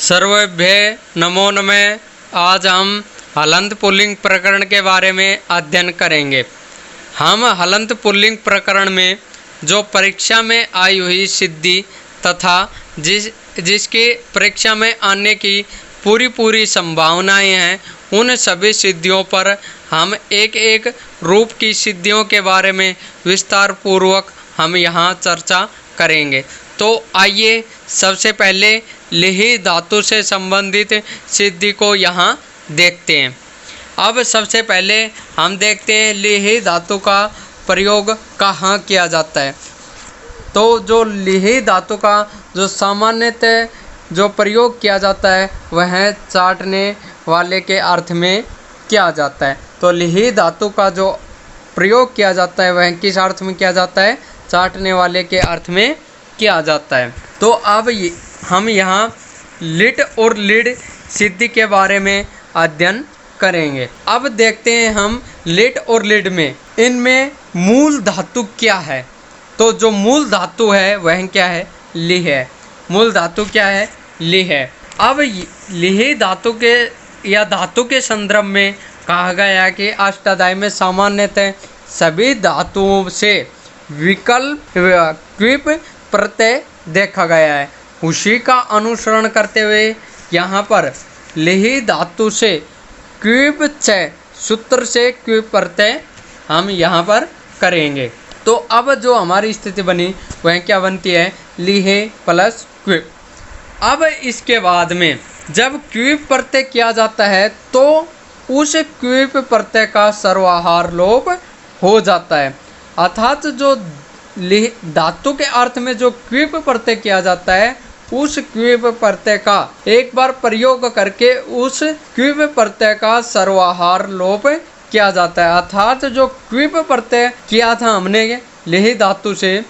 सर्वेभ्य नमो नमः। आज हम हलंत पुल्लिंग प्रकरण के बारे में अध्ययन करेंगे। हम हलंत पुल्लिंग प्रकरण में जो परीक्षा में आई हुई सिद्धि तथा जिसकी परीक्षा में आने की पूरी संभावनाएं हैं, उन सभी सिद्धियों पर हम एक एक रूप की सिद्धियों के बारे में विस्तार पूर्वक हम यहाँ चर्चा करेंगे। तो आइए सबसे पहले लिहि धातु से संबंधित सिद्धि को यहाँ देखते हैं। अब सबसे पहले हम देखते हैं लिहि धातु का प्रयोग कहाँ किया जाता है। तो जो लिहि धातु का जो सामान्यतः जो प्रयोग किया जाता है वह चाटने वाले के अर्थ में किया जाता है। तो लिहि धातु का जो प्रयोग किया जाता है वह किस अर्थ में किया जाता है? चाटने वाले के अर्थ में किया जाता है। तो अब हम यहाँ लिट और लिड सिद्धि के बारे में अध्ययन करेंगे। अब देखते हैं हम लिट और लिड में इनमें मूल धातु क्या है। तो जो मूल धातु है वह क्या है? लि है। मूल धातु क्या है? लि है। अब लिहि धातु के या धातु के संदर्भ में कहा गया है कि अष्टाध्यायी में सामान्यतः सभी धातुओं से विकल्प क्विप प्रत्यय देखा गया है। उसी का अनुसरण करते हुए यहाँ पर लिहि धातु से क्विप सूत्र से क्विप प्रत्यय हम यहाँ पर करेंगे। तो अब जो हमारी स्थिति बनी वह क्या बनती है? लिहि प्लस क्विप। अब इसके बाद में जब क्विप प्रत्यय किया जाता है तो उस क्विप प्रत्यय का सर्वहार लोप हो जाता है। अर्थात जो धातु के अर्थ में जो क्विप प्रत्यय किया जाता है उस क्विप प्रत्यय का एक बार प्रयोग करके उस क्विप प्रत्यय का सर्वहार लोप किया जाता है। अर्थात जो क्विप प्रत्यय किया था हमने लिहि धातु से,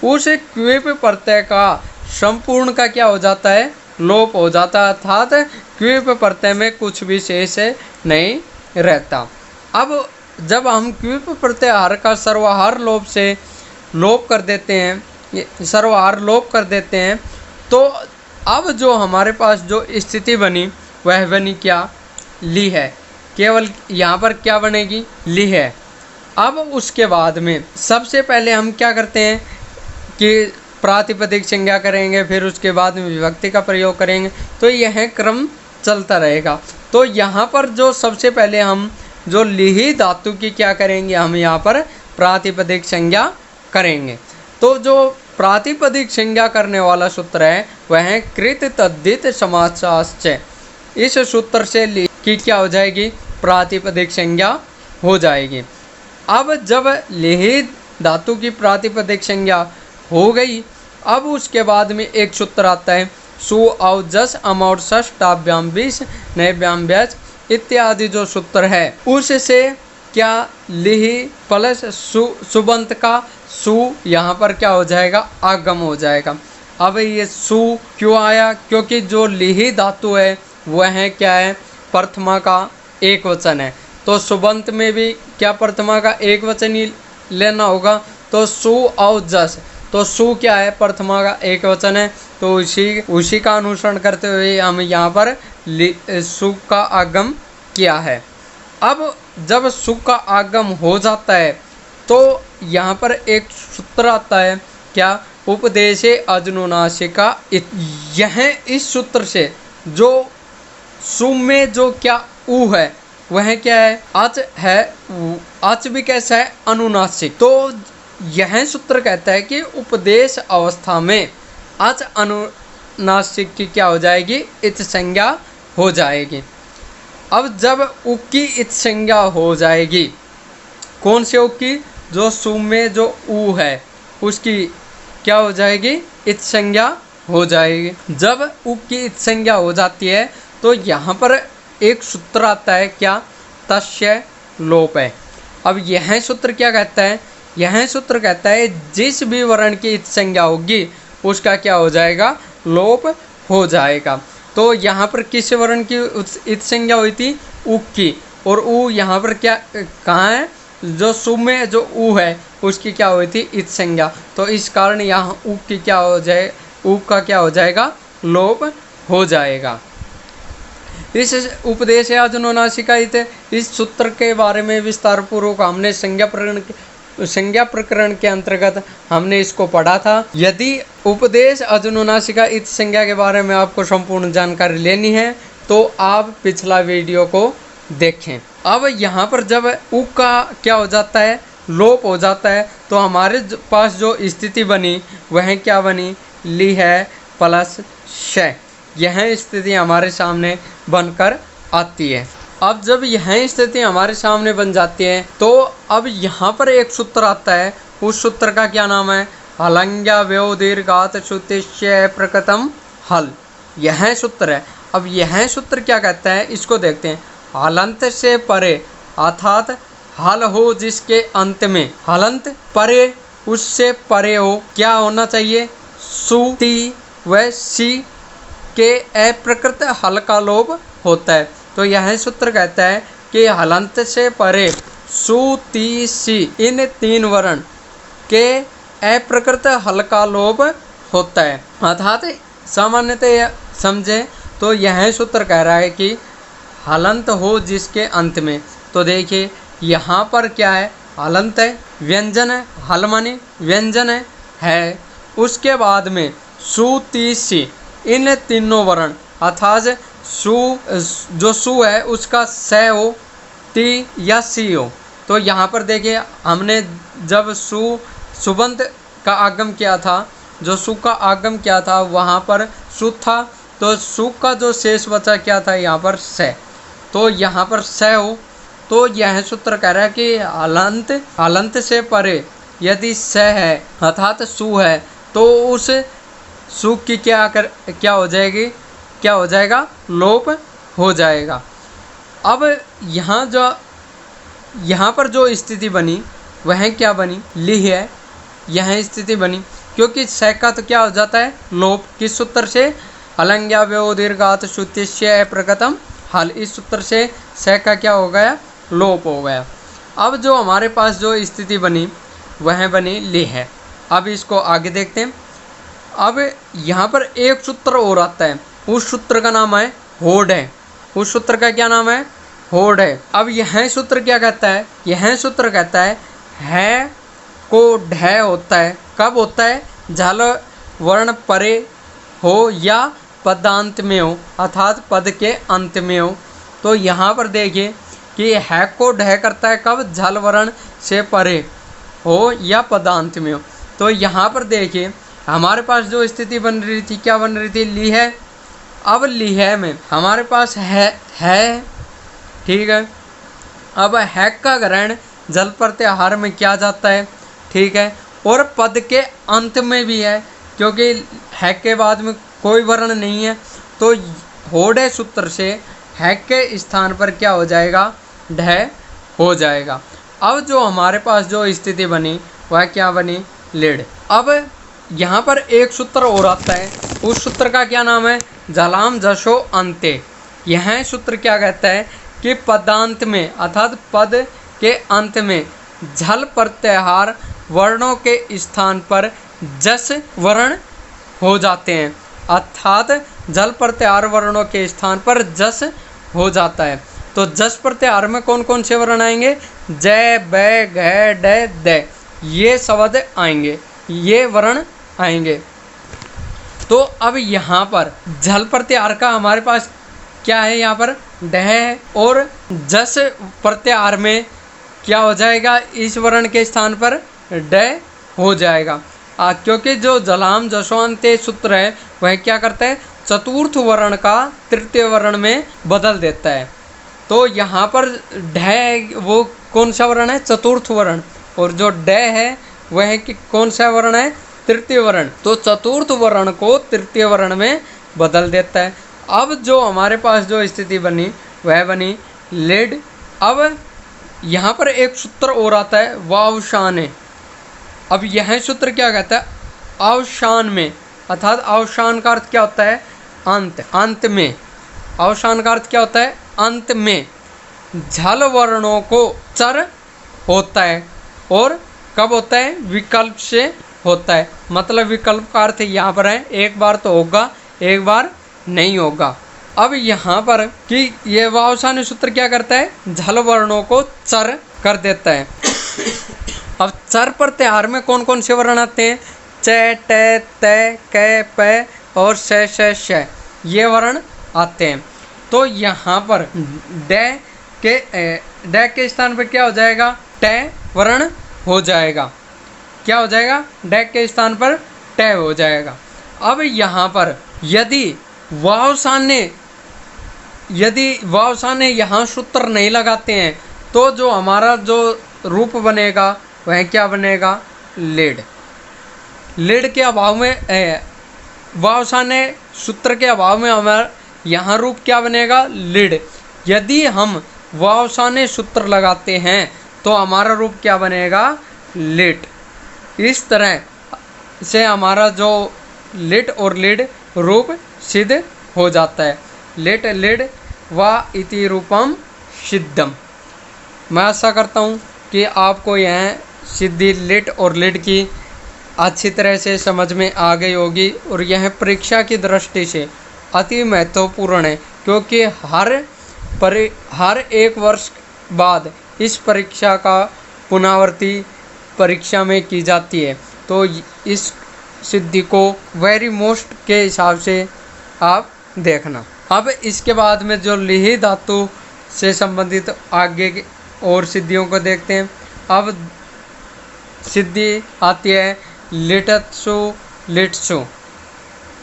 उस क्विप प्रत्यय का संपूर्ण का क्या हो जाता है? लोप हो जाता है। अर्थात क्विप प्रत्यय में कुछ भी शेष नहीं रहता। अब जब हम क्विप प्रत्याहार का सर्वहार लोप से लोप कर देते हैं, सर्वहार लोप कर देते हैं, तो अब जो हमारे पास जो स्थिति बनी वह बनी क्या? लि है। केवल यहाँ पर क्या बनेगी? लि है। अब उसके बाद में सबसे पहले हम क्या करते हैं कि प्रातिपदिक संज्ञा करेंगे, फिर उसके बाद में विभक्ति का प्रयोग करेंगे। तो यह क्रम चलता रहेगा। तो यहाँ पर जो सबसे पहले हम जो लिहि धातु की क्या करेंगे? हम यहाँ पर प्रातिपदिक संज्ञा करेंगे। तो जो प्रातिपदिक संज्ञा करने वाला सूत्र है वह है कृत तद्धित समासाश्च। इस सूत्र से लि की क्या हो जाएगी? प्रातिपदिक संज्ञा हो जाएगी। अब जब लिहि धातु की प्रातिपदिक संज्ञा हो गई, अब उसके बाद में एक सूत्र आता है सु औ जस अमौर सस टाभ्याम बीस नैभ्याम ब्याज इत्यादि जो सूत्र है उससे क्या लिहि प्लस सुबंत का सु यहाँ पर क्या हो जाएगा? आगम हो जाएगा। अब ये सु क्यों आया? क्योंकि जो लिहि धातु है वह क्या है? प्रथमा का एक वचन है। तो सुबंत में भी क्या प्रथमा का एक वचन ही लेना होगा। तो सु और जस, तो सु क्या है? प्रथमा का एक वचन है। तो उसी का अनुसरण करते हुए हम यहाँ पर सु का आगम किया है। अब जब सु का आगम हो जाता है तो यहाँ पर एक सूत्र आता है क्या? उपदेशे अजनुनासिका। यह इस सूत्र से जो सु में जो क्या उ है वह क्या है? अच है। अच भी कैसा है? अनुनासिक। तो यह सूत्र कहता है कि उपदेश अवस्था में अच अनुनासिक की क्या हो जाएगी? इत संज्ञा हो जाएगी। अब जब उ की इत संज्ञा हो जाएगी, कौन से उ की? जो सु में जो उ है उसकी क्या हो जाएगी? इत संज्ञा हो जाएगी। जब उ की इत संज्ञा हो जाती है तो यहाँ पर एक सूत्र आता है क्या? तस्य लोप है। अब यह सूत्र क्या कहता है? यह सूत्र कहता है जिस भी वर्ण की इत संज्ञा होगी उसका क्या हो जाएगा? लोप हो जाएगा। तो यहाँ पर किस वर्ण की इत संज्ञा हुई थी? उ की। और उ यहाँ पर क्या कहाँ है? जो सु में जो उ है उसकी क्या हुई थी? इत संज्ञा। तो इस कारण यहाँ उ की क्या हो जाए? उ का क्या हो जाएगा? लोप हो जाएगा। इस उपदेश अनुनासिक इस सूत्र के बारे में विस्तार पूर्वक हमने संज्ञा प्रकरण के अंतर्गत हमने इसको पढ़ा था। यदि उपदेश अनुनासिक इत संज्ञा के बारे में आपको संपूर्ण जानकारी लेनी है तो आप पिछला वीडियो को देखें। अब यहाँ पर जब उ का क्या हो जाता है, लोप हो जाता है, तो हमारे पास जो स्थिति बनी वह क्या बनी, ली है प्लस श। यह स्थिति हमारे सामने बनकर आती है। अब जब यह स्थिति हमारे सामने बन जाती है तो अब यहाँ पर एक सूत्र आता है, उस सूत्र का क्या नाम है, हलंग्या व्योदीर्घात श्रुतिश्य प्रकृतम हल। यह सूत्र है। अब यह सूत्र क्या कहता है, इसको देखते हैं। हलंत से परे अर्थात हल हो जिसके अंत में, हलंत परे उससे परे हो, क्या होना चाहिए, सु ती व सी के अप्रकृत हल का लोप होता है। तो यह सूत्र कहता है कि हलंत से परे सु ती सी इन तीन वर्ण के अप्रकृत हल का लोप होता है। अर्थात सामान्यतः समझे तो यह सूत्र कह रहा है कि हलंत हो जिसके अंत में। तो देखिए यहाँ पर क्या है, हलंत है, व्यंजन है, हल माने व्यंजन है, उसके बाद में सु ती सी इन तीनों वर्ण अर्थात सु जो सु है उसका स हो, ती या सी हो। तो यहाँ पर देखिए हमने जब सुबंत का आगम किया था, जो सु का आगम किया था वहाँ पर सु था, तो सु का जो शेष बचा क्या था, यहाँ पर स। तो यहाँ पर स हो, तो यह सूत्र कह रहा है कि हलंत से परे यदि स है अर्थात सु है तो उस सु की क्या हो जाएगी, क्या हो जाएगा, लोप हो जाएगा। अब यहाँ पर जो स्थिति बनी वह क्या बनी, ली है, यह स्थिति बनी क्योंकि स का तो क्या हो जाता है, लोप। किस सूत्र से, हलंग्या व्योदीर्घात श्रुतिश्य प्रकृतम हल। इस सूत्र से स का क्या हो गया, लोप हो गया। अब जो हमारे पास जो स्थिति बनी वह बनी ली है। अब इसको आगे देखते हैं। अब यहाँ पर एक सूत्र और आता है, उस सूत्र का नाम है होड़ है। उस सूत्र का क्या नाम है, होड़ है। अब यह सूत्र क्या कहता है, यह सूत्र कहता है को ढ होता है, कब होता है, झल वर्ण परे हो या पदांत में हो अर्थात पद के अंत में हो। तो यहाँ पर देखिए कि है को ढ करता है कब, झल वर्ण से परे हो या पदांत में हो। तो यहाँ पर देखिए हमारे पास जो स्थिति बन रही थी, क्या बन रही थी, ली है। अब ली है में हमारे पास है, ठीक है। अब है का ग्रहण जल प्रत्याहार में क्या जाता है, ठीक है, और पद के अंत में भी है क्योंकि है के बाद में कोई वर्ण नहीं है। तो होड़े सूत्र से है के स्थान पर क्या हो जाएगा, ढ हो जाएगा। अब जो हमारे पास जो स्थिति बनी वह क्या बनी, लिड। अब यहाँ पर एक सूत्र और आता है, उस सूत्र का क्या नाम है, जलाम जशो अंते। यह सूत्र क्या कहता है कि पदांत में अर्थात पद के अंत में झल प्रत्याहार वर्णों के स्थान पर जस वर्ण हो जाते हैं, अर्थात जल प्रत्याहार वर्णों के स्थान पर जस हो जाता है। तो जस प्रत्याहार में कौन कौन से वर्ण आएंगे, जय बै घ ड द, ये शब्द आएंगे, ये वर्ण आएंगे। तो अब यहाँ पर झल प्रत्याहार का हमारे पास क्या है, यहाँ पर ढ है, और जस प्रत्याहार में क्या हो जाएगा, इस वर्ण के स्थान पर ड हो जाएगा। क्योंकि जो जलाम जसोअंते सूत्र है वह क्या करता है, चतुर्थ वर्ण का तृतीय वर्ण में बदल देता है। तो यहाँ पर ढ वो कौन सा वर्ण है, चतुर्थ वर्ण, और जो ड है वह कौन सा वर्ण है, तृतीय वर्ण। तो चतुर्थ वर्ण को तृतीय वर्ण में बदल देता है। अब जो हमारे पास जो स्थिति बनी वह बनी लिड। अब यहाँ पर एक सूत्र और आता है वावशान है। अब यह सूत्र क्या कहता है, अवसान में, अर्थात अवसान का अर्थ क्या होता है, अंत, अंत में। अवसान का अर्थ क्या होता है, अंत में। झल वर्णों को चर होता है, और कब होता है, विकल्प से होता है। मतलब विकल्प का अर्थ यहाँ पर है एक बार तो होगा, एक बार नहीं होगा। अब यहाँ पर कि ये वावसानी सूत्र क्या करता है, झल वर्णों को चर कर देता है। अब चर प्रत्याहार में कौन कौन से वर्ण आते हैं, च, ट, त, क, प और श, ये वर्ण आते हैं। तो यहाँ पर ड के स्थान पर क्या हो जाएगा, ट वर्ण हो जाएगा। क्या हो जाएगा, ड के स्थान पर ट हो जाएगा। अब यहाँ पर यदि वावसा ने यहाँ सूत्र नहीं लगाते हैं तो जो हमारा जो रूप बनेगा वह क्या बनेगा, लेड। लेड के अभाव में वावसा ने सूत्र के अभाव में हमारा यहाँ रूप क्या बनेगा, लिड। यदि हम वावसा ने सूत्र लगाते हैं तो हमारा रूप क्या बनेगा, लिट। इस तरह से हमारा जो लिट और लिड रूप सिद्ध हो जाता है। लिट लिड व इति रूपम सिद्धम। मैं आशा करता हूँ कि आपको यह सिद्धि लिट और लिड की अच्छी तरह से समझ में आ गई होगी और यह परीक्षा की दृष्टि से अति महत्वपूर्ण है, क्योंकि हर एक वर्ष बाद इस परीक्षा का पुनरावृत्ति परीक्षा में की जाती है। तो इस सिद्धि को वेरी मोस्ट के हिसाब से आप देखना। अब इसके बाद में जो लिहि धातु से संबंधित आगे और सिद्धियों को देखते हैं। अब सिद्धि आती है लिटत्सु लिट्सु।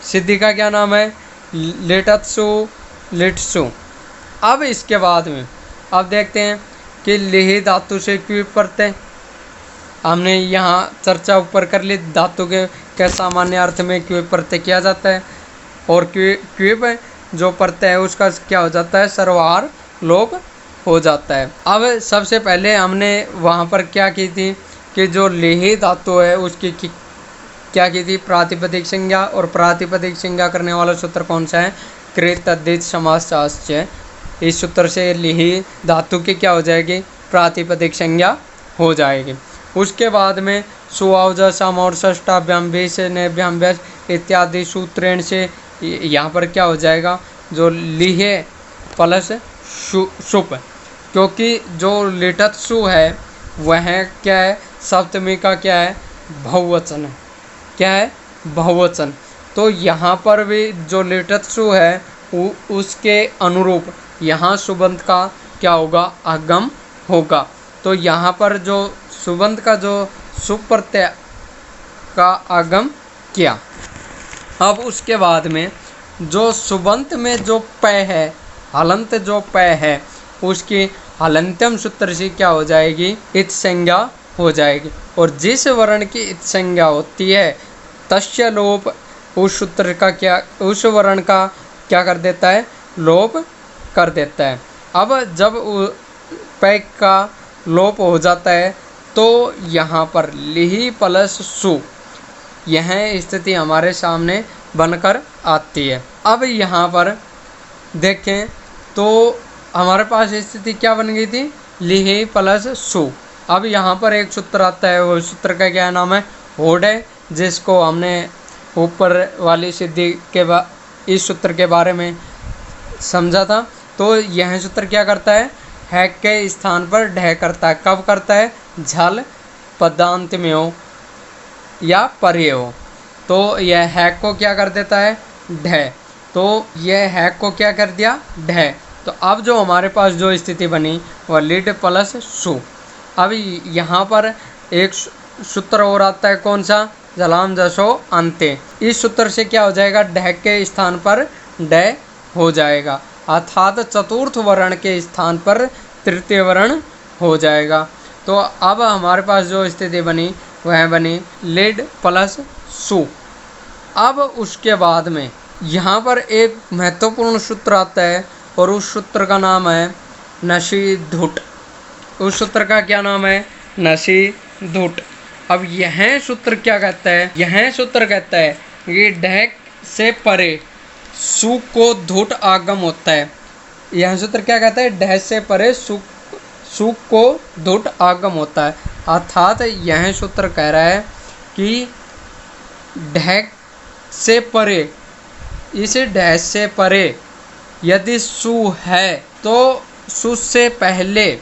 सिद्धि का क्या नाम है, लिटत्सु लिट्सु। अब इसके बाद में अब देखते हैं कि लिहि धातु से क्विप प्रत्यय। हमने यहाँ चर्चा ऊपर कर ली धातु के सामान्य अर्थ में क्विप प्रत्यय किया जाता है और क्विप जो प्रत्यय है उसका क्या हो जाता है, सर्वहार लोप हो जाता है। अब सबसे पहले हमने वहाँ पर क्या की थी कि जो लिहि धातु है उसकी क्या की थी, प्रातिपदिक संज्ञा। और प्रातिपदिक संज्ञा करने वाला सूत्र कौन सा है, कृत तद्धित समासाश्च। इस सूत्र से लिहि धातु की क्या हो जाएगी, प्रातिपदिक संज्ञा हो जाएगी। उसके बाद में सुआवजा सम और षष्ठाभ्याम भेष नेभ्याम व्यस इत्यादि सूत्रेण से यहाँ पर क्या हो जाएगा, जो लिहे प्लस सुप। क्योंकि जो लिटत्सु है वह क्या है, सप्तमी का क्या है, बहुवचन है। क्या है, बहुवचन। तो यहाँ पर भी जो लिटत्सु है उसके अनुरूप यहाँ सुबंत का क्या होगा, आगम होगा। तो यहाँ पर जो सुबंत का जो सुप प्रत्यय का आगम किया। अब उसके बाद में जो सुबंत में जो पय है, हलंत जो पय है, उसकी हलंत्यम सूत्र से क्या हो जाएगी, इत संज्ञा हो जाएगी। और जिस वर्ण की इत संज्ञा होती है तस्य लोप उस सूत्र का क्या, उस वर्ण का क्या कर देता है, लोप कर देता है। अब जब पय का लोप हो जाता है तो यहाँ पर लिहि प्लस सु, यह स्थिति हमारे सामने बनकर आती है। अब यहाँ पर देखें तो हमारे पास स्थिति क्या बन गई थी, लिहि प्लस सु। अब यहाँ पर एक सूत्र आता है, वो सूत्र का क्या नाम है, होड है, जिसको हमने ऊपर वाली सिद्धि के इस सूत्र के बारे में समझा था। तो यह सूत्र क्या करता है के स्थान पर ढह करता है। कब करता है, झल पदांत में हो या परे हो तो यह हैक को क्या कर देता है, ढह। तो यह हैक को क्या कर दिया, ढह। तो अब जो हमारे पास जो स्थिति बनी वह लिड प्लस सु। अब यहाँ पर एक सूत्र और आता है, कौन सा, जलाम जसो अंते। इस सूत्र से क्या हो जाएगा, ढह के स्थान पर ड हो जाएगा, अर्थात चतुर्थ वर्ण के स्थान पर तृतीय वर्ण हो जाएगा। तो अब हमारे पास जो स्थिति बनी वह बनी लिड प्लस सु। अब उसके बाद में यहाँ पर एक महत्वपूर्ण सूत्र आता है और उस सूत्र का नाम है नशी धुट। उस सूत्र का क्या नाम है, नशी धुट। अब यह सूत्र क्या कहता है, यह सूत्र कहता है कि ढह से परे सु को धुट आगम होता है। यह सूत्र क्या कहता है, ढह से परे सु को धुट आगम होता है। अर्थात यह सूत्र कह रहा है कि ढह से परे इस डैश से परे यदि सु है तो सु से पहले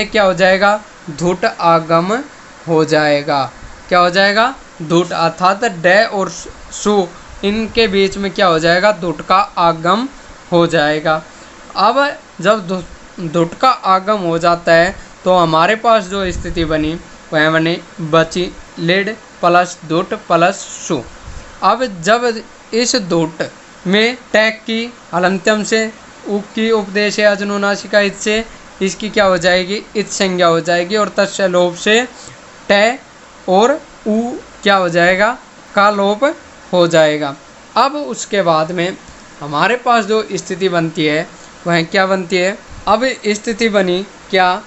क्या हो जाएगा, धुट आगम हो जाएगा। क्या हो जाएगा, धुट, अर्थात डे और सु इनके बीच में क्या हो जाएगा, धुट का आगम हो जाएगा। अब जब धुट का आगम हो जाता है तो हमारे पास जो स्थिति बनी वह बची लिड प्लस धुट प्लस सु। अब जब इस धुट में टैक की हलंत्यम से उक की उपदेश है अजनुनासिका इत से इसकी क्या हो जाएगी, इत संज्ञा हो जाएगी और तस्य लोप से टे और उ क्या हो जाएगा, का लोप हो जाएगा। अब उसके बाद में हमारे पास जो स्थिति बनती है वह क्या बनती है, अब स्थिति बनी क्या,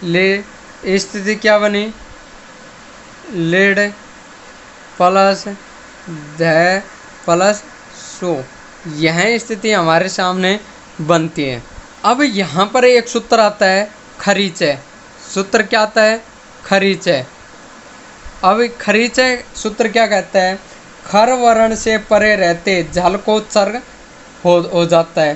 स्थिति क्या बनी, लिड प्लस ध प्लस सु, यह स्थिति हमारे सामने बनती है। अब यहाँ पर एक सूत्र आता है खरीचे, सूत्र क्या आता है, खरीचे। अब खरीचे सूत्र क्या कहता है, खर वर्ण से परे रहते झल को चर हो जाता है,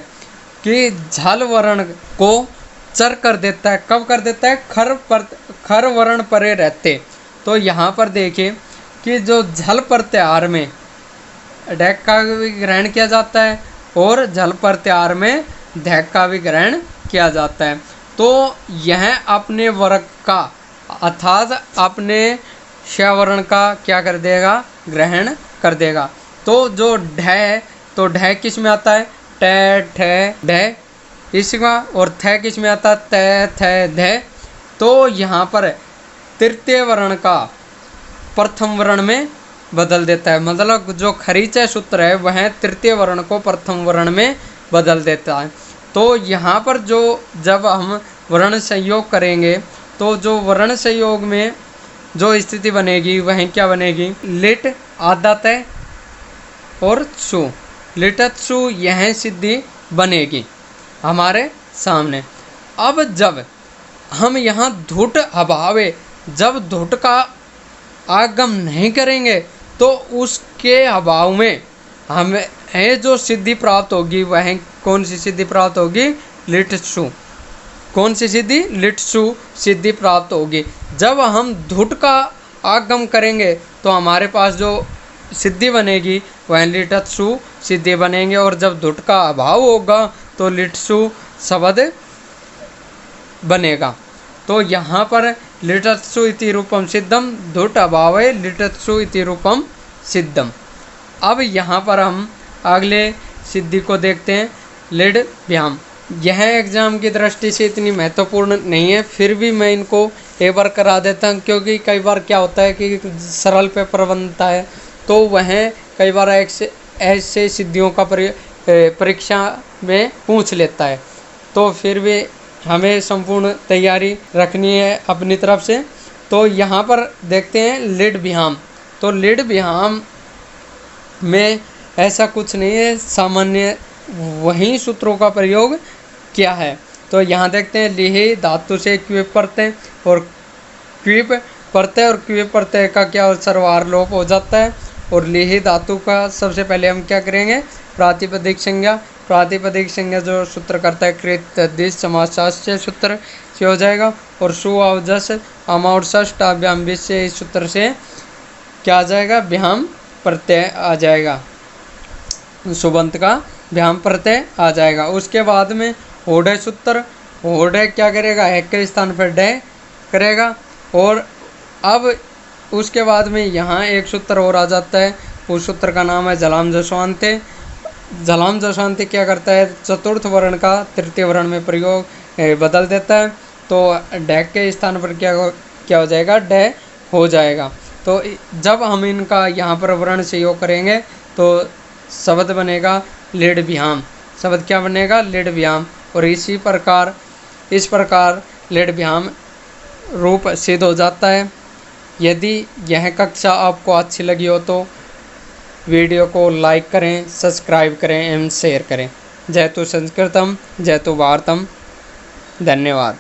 कि झल वर्ण को चर कर देता है। कब कर देता है, खर वर्ण परे रहते। तो यहाँ पर देखिए कि जो झल प्रत्याहार में डैक का भी ग्रहण किया जाता है और झल प्रत्याहार में धैक का भी ग्रहण किया जाता है। तो यह अपने वर्ग का अर्थात अपने स्वर्ण का क्या कर देगा, ग्रहण कर देगा। तो जो ढ, तो ढ किस में आता है, टे ठ ढ इसका, और थ किस में आता है, त थ ध। तो यहाँ पर तृतीय वर्ण का प्रथम वर्ण में बदल देता है, मतलब जो खरीचय सूत्र है वह तृतीय वर्ण को प्रथम वर्ण में बदल देता है। तो यहाँ पर जो जब हम वर्ण संयोग करेंगे तो जो वर्ण संयोग में जो स्थिति बनेगी वह क्या बनेगी, लिट आदत है और सु, लिटत्सु, यह सिद्धि बनेगी हमारे सामने। अब जब हम यहाँ धुट अभावे, जब धुट का आगम नहीं करेंगे तो उसके अभाव में हमें जो सिद्धि प्राप्त होगी वह कौन सी सिद्धि प्राप्त होगी, लिटसु। कौन सी सिद्धि, लिटसु सिद्धि प्राप्त होगी। जब हम धुट का आगम करेंगे तो हमारे पास जो सिद्धि बनेगी वह लिटत्सु सिद्धि बनेंगे, और जब धुट का अभाव होगा तो लिटसु शब्द बनेगा। तो यहाँ पर लिटत्सु इति रूपम सिद्धम, धुट अभावे लिटत्सु इति रूपम सिद्धम। अब यहाँ पर हम अगले सिद्धि को देखते हैं, लिड व्याम। यह एग्जाम की दृष्टि से इतनी महत्वपूर्ण नहीं है, फिर भी मैं इनको एक बार करा देता हूँ, क्योंकि कई बार क्या होता है कि सरल पेपर बनता है तो वह कई बार ऐसे सिद्धियों का परीक्षा में पूछ लेता है। तो फिर भी हमें संपूर्ण तैयारी रखनी है अपनी तरफ से। तो यहाँ पर देखते हैं लिड विहाम। तो लिड विहाम में ऐसा कुछ नहीं है, सामान्य वही सूत्रों का प्रयोग किया है। तो यहाँ देखते हैं लिहि धातु से क्विप प्रत्यय और क्विप प्रत्यय और क्विप प्रत्यय का क्या सर्वहार लोप हो जाता है। और लिहि धातु का सबसे पहले हम क्या करेंगे, प्रातिपदिक संज्ञा। प्रातिपदिक संज्ञा जो सूत्र करता है कृत दिश समासास्य सूत्र से हो जाएगा। और सु अवजस अमाउर्षष्ट अभ्याम से इस सूत्र से क्या आ जाएगा, व्याम प्रत्यय आ जाएगा, सुबंत का व्याम प्रत्यय आ जाएगा। उसके बाद में होडे सूत्र, होडे क्या करेगा, एक के स्थान पर डे करेगा। और अब उसके बाद में यहाँ एक सूत्र और आ जाता है, उस सूत्र का नाम है जलाम जसवांते। जलाम जसवांते क्या करता है, चतुर्थ वर्ण का तृतीय वर्ण में प्रयोग बदल देता है। तो डे के स्थान पर क्या हो जाएगा, डे हो जाएगा। तो जब हम इनका यहाँ पर वर्ण से योग करेंगे तो शब्द बनेगा लिड व्याम। शब्द क्या बनेगा, लिड व्याम। और इस प्रकार लिड व्याम रूप सिद्ध हो जाता है। यदि यह कक्षा आपको अच्छी लगी हो तो वीडियो को लाइक करें, सब्सक्राइब करें एवं शेयर करें। जयतु संस्कृतम जयतु भारतम। धन्यवाद।